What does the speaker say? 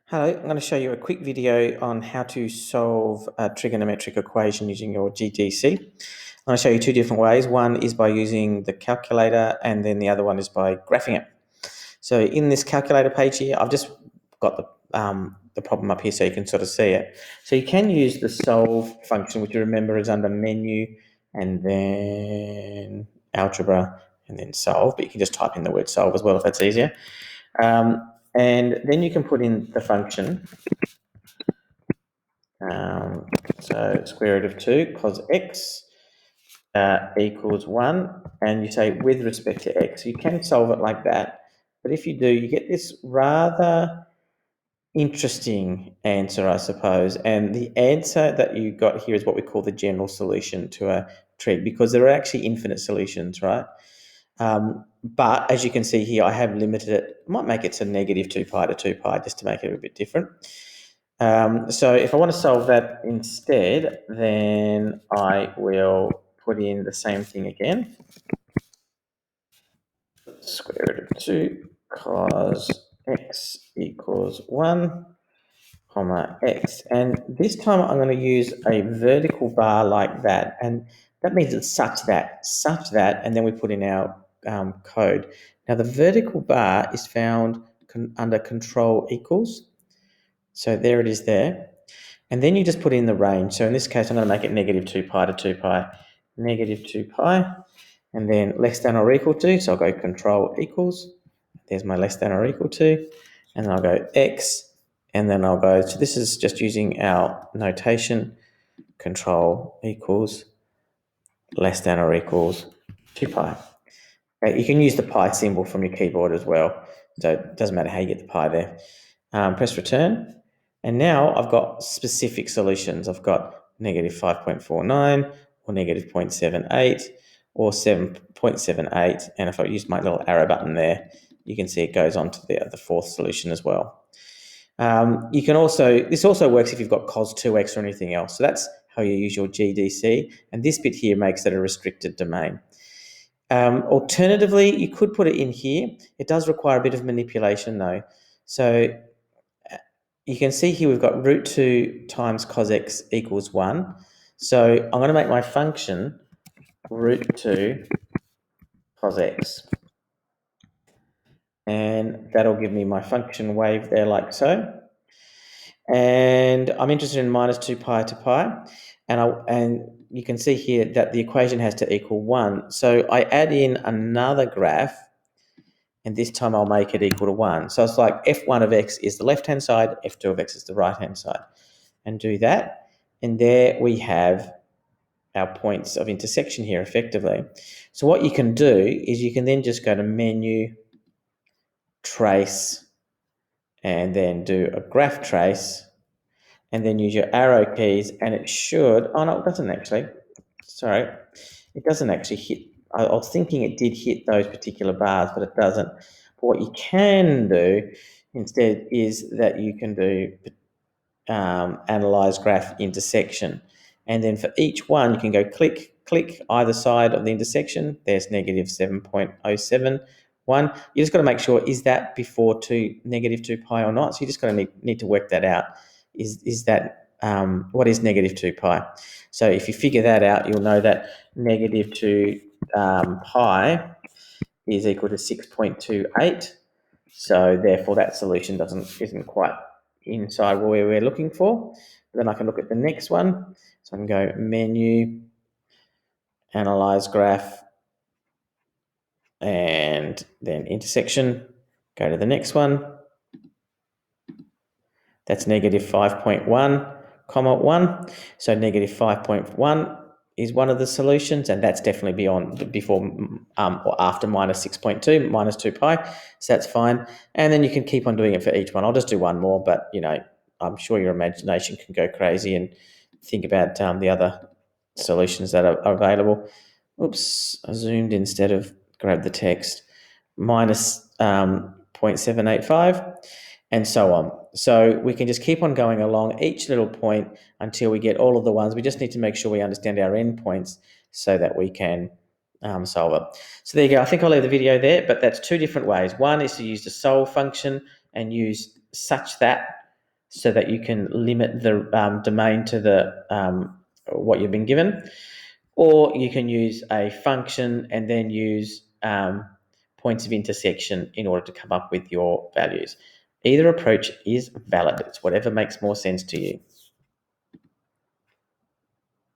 Hello, I'm going to show you a quick video on how to solve a trigonometric equation using your GDC. I'm going to show you two different ways. One is by using the calculator and then the other one is by graphing it. So in this calculator page here, I've just got the problem up here so you can sort of see it. So you can use the solve function, which you remember is under menu and then algebra and then solve, but you can just type in the word solve as well if that's easier. And then you can put in the function. So square root of 2 cos x equals 1, and you say with respect to x. You can solve it like that, but if you do, you get this rather interesting answer, I suppose. And the answer that you got here is what we call the general solution to a trig, because there are actually infinite solutions, right? But as you can see here, I have limited it. I might make it to negative 2 pi to 2 pi just to make it a bit different. So if I want to solve that instead, then I will put in the same thing again. Square root of 2 cos x equals 1, comma x. And this time I'm going to use a vertical bar like that. And that means it's such that, and then we put in our code. Now the vertical bar is found under control equals. So there it is there. And then you just put in the range. So in this case, I'm going to make it negative 2 pi to 2 pi, negative 2 pi, and then less than or equal to. So I'll go control equals. There's my less than or equal to. And then I'll go x, and then I'll go, so this is just using our notation, control equals less than or equals 2 pi. Okay, you can use the pi symbol from your keyboard as well. So it doesn't matter how you get the pi there. Press return. And now I've got specific solutions. I've got negative 5.49 or negative 0.78 or 7.78. And if I use my little arrow button there, you can see it goes on to the fourth solution as well. You can also, this also works if you've got cos 2x or anything else. So that's how you use your GDC. And this bit here makes it a restricted domain. Alternatively, you could put it in here. It does require a bit of manipulation though. So you can see here we've got root 2 times cos x equals 1. So I'm going to make my function root 2 cos x. And that'll give me my function wave there like so. And I'm interested in minus 2 pi to pi. And you can see here that the equation has to equal 1. So I add in another graph, and this time I'll make it equal to 1. So it's like f1 of x is the left-hand side, f2 of x is the right-hand side. And do that. And there we have our points of intersection here effectively. So what you can do is you can then just go to menu, trace, and then do a graph trace, and then use your arrow keys, and it should, oh no, it doesn't actually, sorry, it doesn't actually hit. I was thinking it did hit those particular bars, but it doesn't. But what you can do instead is that you can do analyze graph intersection. And then for each one, you can go click either side of the intersection. There's negative 7.071. You just got to make sure, is that before negative 2 pi or not? So you just got to need to work that out. Is that, what is negative 2 pi? So if you figure that out, you'll know that negative 2 pi is equal to 6.28. So therefore that solution isn't quite inside where we're looking for. Then I can look at the next one. So I can go menu, analyze graph, and then intersection. Go to the next one. That's negative 5.1, comma 1. So negative 5.1 is one of the solutions, and that's definitely before or after minus 6.2, minus 2 pi. So that's fine. And then you can keep on doing it for each one. I'll just do one more, but I'm sure your imagination can go crazy and think about the other solutions that are available. Oops, I zoomed instead of grabbed the text. Minus 0.785 and so on. So we can just keep on going along each little point until we get all of the ones. We just need to make sure we understand our endpoints so that we can solve it. So there you go. I think I'll leave the video there, but that's two different ways. One is to use the solve function and use such that so that you can limit the domain to the what you've been given, or you can use a function and then use points of intersection in order to come up with your values. Either approach is valid. It's whatever makes more sense to you.